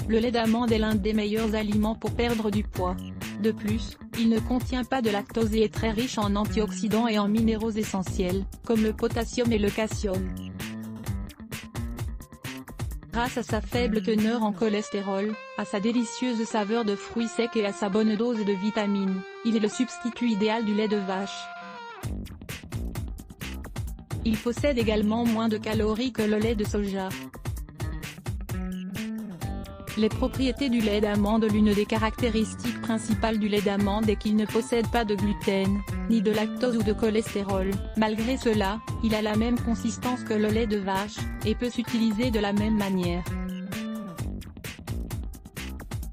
le lait d'amande est l'un des meilleurs aliments pour perdre du poids. De plus, il ne contient pas de lactose et est très riche en antioxydants et en minéraux essentiels, comme le potassium et le calcium. Grâce à sa faible teneur en cholestérol, à sa délicieuse saveur de fruits secs et à sa bonne dose de vitamines, il est le substitut idéal du lait de vache. Il possède également moins de calories que le lait de soja. Les propriétés du lait d'amande. L'une des caractéristiques principales du lait d'amande est qu'il ne possède pas de gluten, ni de lactose ou de cholestérol. Malgré cela, il a la même consistance que le lait de vache, et peut s'utiliser de la même manière.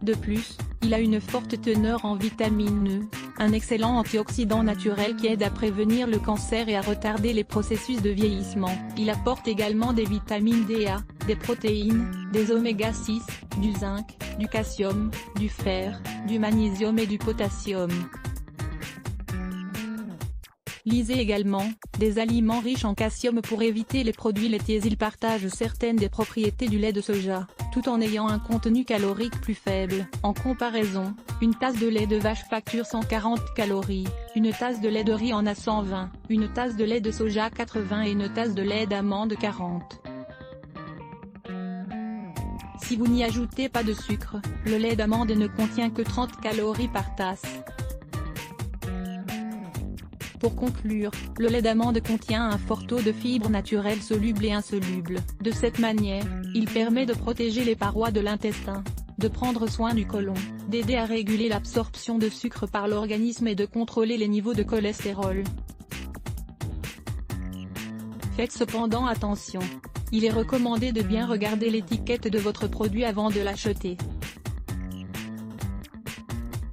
De plus, il a une forte teneur en vitamine E, un excellent antioxydant naturel qui aide à prévenir le cancer et à retarder les processus de vieillissement. Il apporte également des vitamines D et A, des protéines, des oméga 6, du zinc, du calcium, du fer, du magnésium et du potassium. Lisez également, des aliments riches en calcium pour éviter les produits laitiers. Il partage certaines des propriétés du lait de soja, tout en ayant un contenu calorique plus faible. En comparaison, une tasse de lait de vache facture 140 calories, une tasse de lait de riz en a 120, une tasse de lait de soja 80 et une tasse de lait d'amande 40. Si vous n'y ajoutez pas de sucre, le lait d'amande ne contient que 30 calories par tasse. Pour conclure, le lait d'amande contient un fort taux de fibres naturelles solubles et insolubles. De cette manière, il permet de protéger les parois de l'intestin, de prendre soin du côlon, d'aider à réguler l'absorption de sucre par l'organisme et de contrôler les niveaux de cholestérol. Faites cependant attention. Il est recommandé de bien regarder l'étiquette de votre produit avant de l'acheter.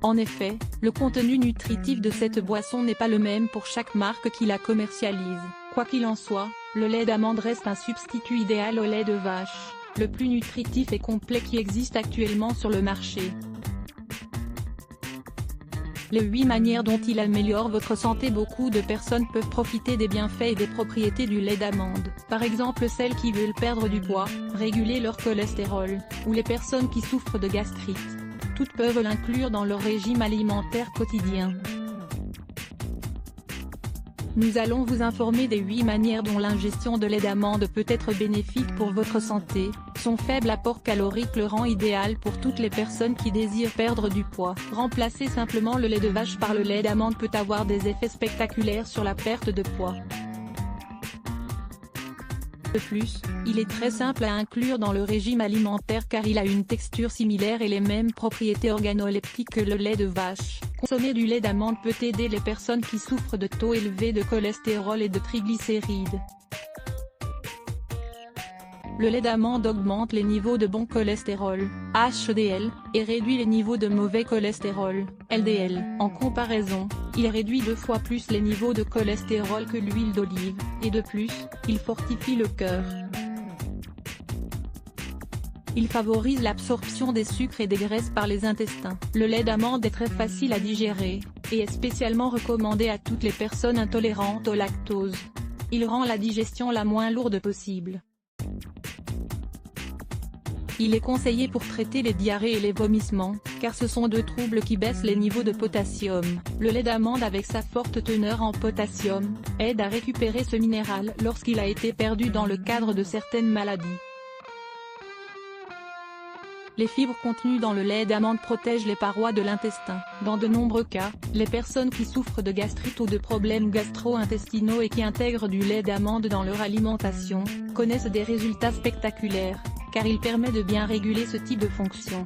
En effet, le contenu nutritif de cette boisson n'est pas le même pour chaque marque qui la commercialise. Quoi qu'il en soit, le lait d'amande reste un substitut idéal au lait de vache, le plus nutritif et complet qui existe actuellement sur le marché. Les 8 manières dont il améliore votre santé. Beaucoup de personnes peuvent profiter des bienfaits et des propriétés du lait d'amande. Par exemple celles qui veulent perdre du poids, réguler leur cholestérol, ou les personnes qui souffrent de gastrite. Toutes peuvent l'inclure dans leur régime alimentaire quotidien. Nous allons vous informer des 8 manières dont l'ingestion de lait d'amande peut être bénéfique pour votre santé. Son faible apport calorique le rend idéal pour toutes les personnes qui désirent perdre du poids. Remplacer simplement le lait de vache par le lait d'amande peut avoir des effets spectaculaires sur la perte de poids. De plus, il est très simple à inclure dans le régime alimentaire car il a une texture similaire et les mêmes propriétés organoleptiques que le lait de vache. Consommer du lait d'amande peut aider les personnes qui souffrent de taux élevés de cholestérol et de triglycérides. Le lait d'amande augmente les niveaux de bon cholestérol, HDL, et réduit les niveaux de mauvais cholestérol, LDL. En comparaison, il réduit 2 fois plus les niveaux de cholestérol que l'huile d'olive, et de plus, il fortifie le cœur. Il favorise l'absorption des sucres et des graisses par les intestins. Le lait d'amande est très facile à digérer, et est spécialement recommandé à toutes les personnes intolérantes au lactose. Il rend la digestion la moins lourde possible. Il est conseillé pour traiter les diarrhées et les vomissements, car ce sont 2 troubles qui baissent les niveaux de potassium. Le lait d'amande avec sa forte teneur en potassium, aide à récupérer ce minéral lorsqu'il a été perdu dans le cadre de certaines maladies. Les fibres contenues dans le lait d'amande protègent les parois de l'intestin. Dans de nombreux cas, les personnes qui souffrent de gastrite ou de problèmes gastro-intestinaux et qui intègrent du lait d'amande dans leur alimentation, connaissent des résultats spectaculaires, car il permet de bien réguler ce type de fonction.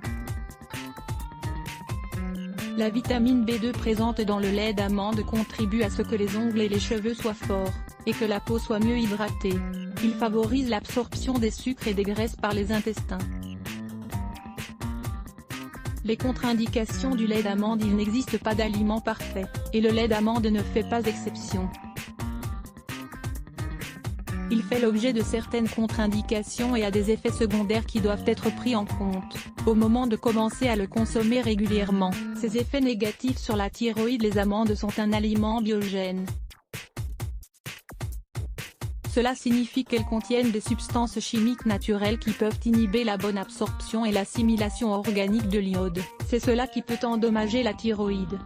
La vitamine B2 présente dans le lait d'amande contribue à ce que les ongles et les cheveux soient forts, et que la peau soit mieux hydratée. Il favorise l'absorption des sucres et des graisses par les intestins. Les contre-indications du lait d'amande. Il n'existe pas d'aliment parfait, et le lait d'amande ne fait pas exception. Il fait l'objet de certaines contre-indications et a des effets secondaires qui doivent être pris en compte, au moment de commencer à le consommer régulièrement. Ces effets négatifs sur la thyroïde. Les amandes sont un aliment biogène. Cela signifie qu'elles contiennent des substances chimiques naturelles qui peuvent inhiber la bonne absorption et l'assimilation organique de l'iode. C'est cela qui peut endommager la thyroïde.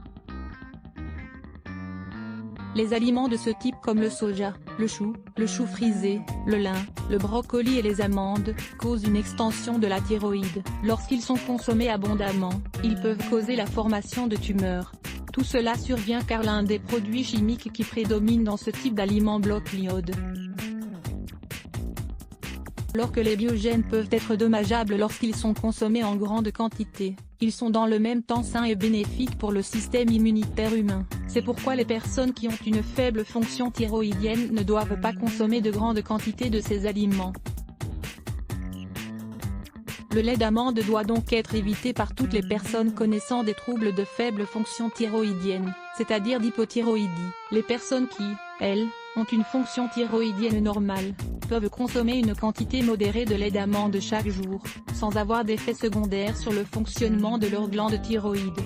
Les aliments de ce type comme le soja, le chou frisé, le lin, le brocoli et les amandes, causent une extension de la thyroïde. Lorsqu'ils sont consommés abondamment, ils peuvent causer la formation de tumeurs. Tout cela survient car l'un des produits chimiques qui prédomine dans ce type d'aliments bloque l'iode. Alors que les biogènes peuvent être dommageables lorsqu'ils sont consommés en grande quantité, ils sont dans le même temps sains et bénéfiques pour le système immunitaire humain. C'est pourquoi les personnes qui ont une faible fonction thyroïdienne ne doivent pas consommer de grandes quantités de ces aliments. Le lait d'amande doit donc être évité par toutes les personnes connaissant des troubles de faible fonction thyroïdienne, c'est-à-dire d'hypothyroïdie. Les personnes qui, elles, ont une fonction thyroïdienne normale, peuvent consommer une quantité modérée de lait d'amande chaque jour, sans avoir d'effet secondaire sur le fonctionnement de leur glande thyroïde.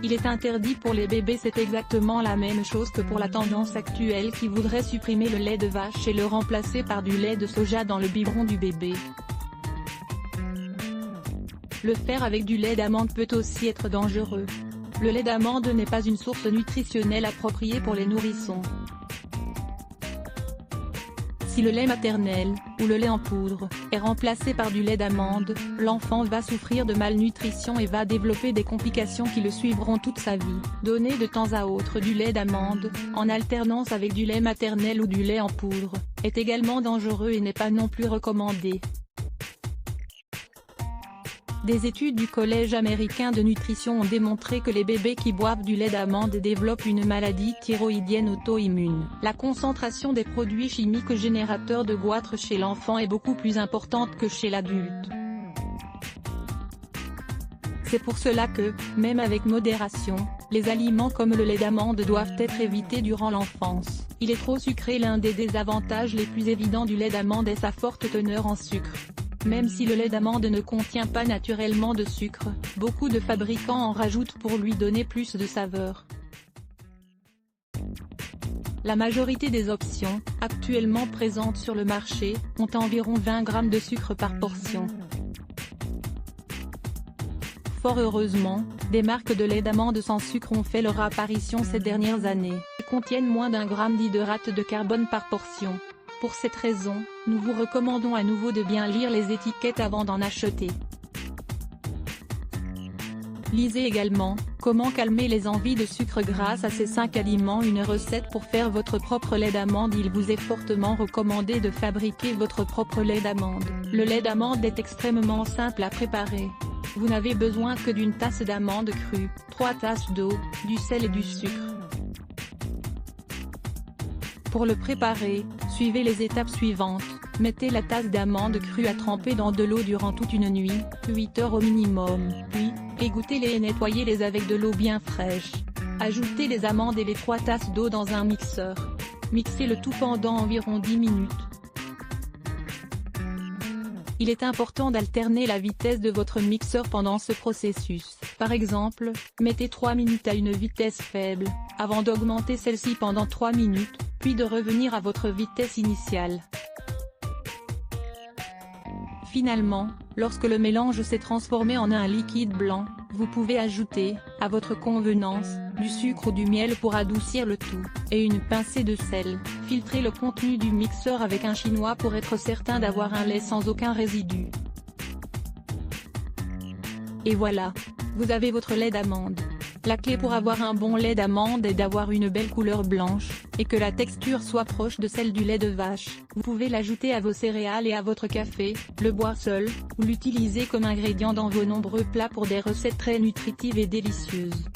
Il est interdit pour les bébés. C'est exactement la même chose que pour la tendance actuelle qui voudrait supprimer le lait de vache et le remplacer par du lait de soja dans le biberon du bébé. Le faire avec du lait d'amande peut aussi être dangereux. Le lait d'amande n'est pas une source nutritionnelle appropriée pour les nourrissons. Si le lait maternel, ou le lait en poudre, est remplacé par du lait d'amande, l'enfant va souffrir de malnutrition et va développer des complications qui le suivront toute sa vie. Donner de temps à autre du lait d'amande, en alternance avec du lait maternel ou du lait en poudre, est également dangereux et n'est pas non plus recommandé. Des études du Collège américain de nutrition ont démontré que les bébés qui boivent du lait d'amande développent une maladie thyroïdienne auto-immune. La concentration des produits chimiques générateurs de goitre chez l'enfant est beaucoup plus importante que chez l'adulte. C'est pour cela que, même avec modération, les aliments comme le lait d'amande doivent être évités durant l'enfance. Il est trop sucré. L'un des désavantages les plus évidents du lait d'amande est sa forte teneur en sucre. Même si le lait d'amande ne contient pas naturellement de sucre, beaucoup de fabricants en rajoutent pour lui donner plus de saveur. La majorité des options, actuellement présentes sur le marché, ont environ 20 grammes de sucre par portion. Fort heureusement, des marques de lait d'amande sans sucre ont fait leur apparition ces dernières années. Elles contiennent moins d'1 gramme d'hydrate de carbone par portion. Pour cette raison, nous vous recommandons à nouveau de bien lire les étiquettes avant d'en acheter. Lisez également « Comment calmer les envies de sucre grâce à ces 5 aliments ». Une recette pour faire votre propre lait d'amande. Il vous est fortement recommandé de fabriquer votre propre lait d'amande. Le lait d'amande est extrêmement simple à préparer. Vous n'avez besoin que d'une tasse d'amande crue, 3 tasses d'eau, du sel et du sucre. Pour le préparer, suivez les étapes suivantes. Mettez la tasse d'amande crue à tremper dans de l'eau durant toute une nuit, 8 heures au minimum, puis, égouttez-les et nettoyez-les avec de l'eau bien fraîche. Ajoutez les amandes et les 3 tasses d'eau dans un mixeur. Mixez le tout pendant environ 10 minutes. Il est important d'alterner la vitesse de votre mixeur pendant ce processus. Par exemple, mettez 3 minutes à une vitesse faible, avant d'augmenter celle-ci pendant 3 minutes, puis de revenir à votre vitesse initiale. Finalement, lorsque le mélange s'est transformé en un liquide blanc, vous pouvez ajouter, à votre convenance, du sucre ou du miel pour adoucir le tout, et une pincée de sel. Filtrez le contenu du mixeur avec un chinois pour être certain d'avoir un lait sans aucun résidu. Et voilà, vous avez votre lait d'amande. La clé pour avoir un bon lait d'amande est d'avoir une belle couleur blanche, et que la texture soit proche de celle du lait de vache. Vous pouvez l'ajouter à vos céréales et à votre café, le boire seul, ou l'utiliser comme ingrédient dans vos nombreux plats pour des recettes très nutritives et délicieuses.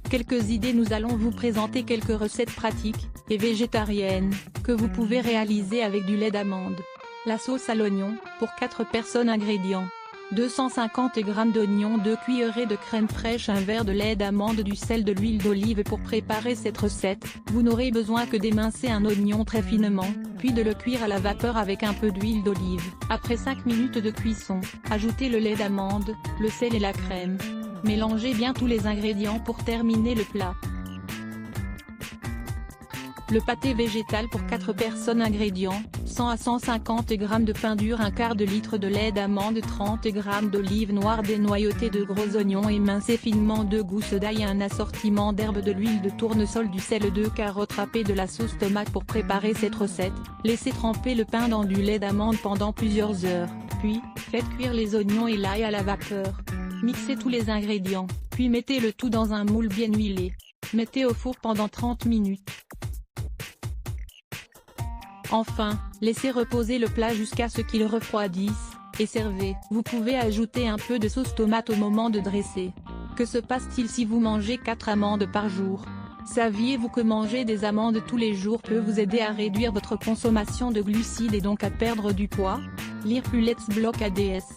Quelques idées. Nous allons vous présenter quelques recettes pratiques, et végétariennes, que vous pouvez réaliser avec du lait d'amande. La sauce à l'oignon, pour 4 personnes. Ingrédients. 250 g d'oignons, 2 cuillerées de crème fraîche, un verre de lait d'amande, du sel, de l'huile d'olive. Pour préparer cette recette, vous n'aurez besoin que d'émincer un oignon très finement, puis de le cuire à la vapeur avec un peu d'huile d'olive. Après 5 minutes de cuisson, ajoutez le lait d'amande, le sel et la crème. Mélangez bien tous les ingrédients pour terminer le plat. Le pâté végétal pour 4 personnes. Ingrédients, 100 à 150 g de pain dur, un quart de litre de lait d'amande, 30 g d'olives noires dénoyautées, de gros oignons émincés finement, 2 gousses d'ail, un assortiment d'herbes, de l'huile de tournesol, du sel, 2 carottes râpées, de la sauce tomate. Pour préparer cette recette, laissez tremper le pain dans du lait d'amande pendant plusieurs heures, puis, faites cuire les oignons et l'ail à la vapeur. Mixez tous les ingrédients, puis mettez le tout dans un moule bien huilé. Mettez au four pendant 30 minutes. Enfin, laissez reposer le plat jusqu'à ce qu'il refroidisse, et servez. Vous pouvez ajouter un peu de sauce tomate au moment de dresser. Que se passe-t-il si vous mangez 4 amandes par jour? Saviez-vous que manger des amandes tous les jours peut vous aider à réduire votre consommation de glucides et donc à perdre du poids? Lire plus. Let's Block ADS.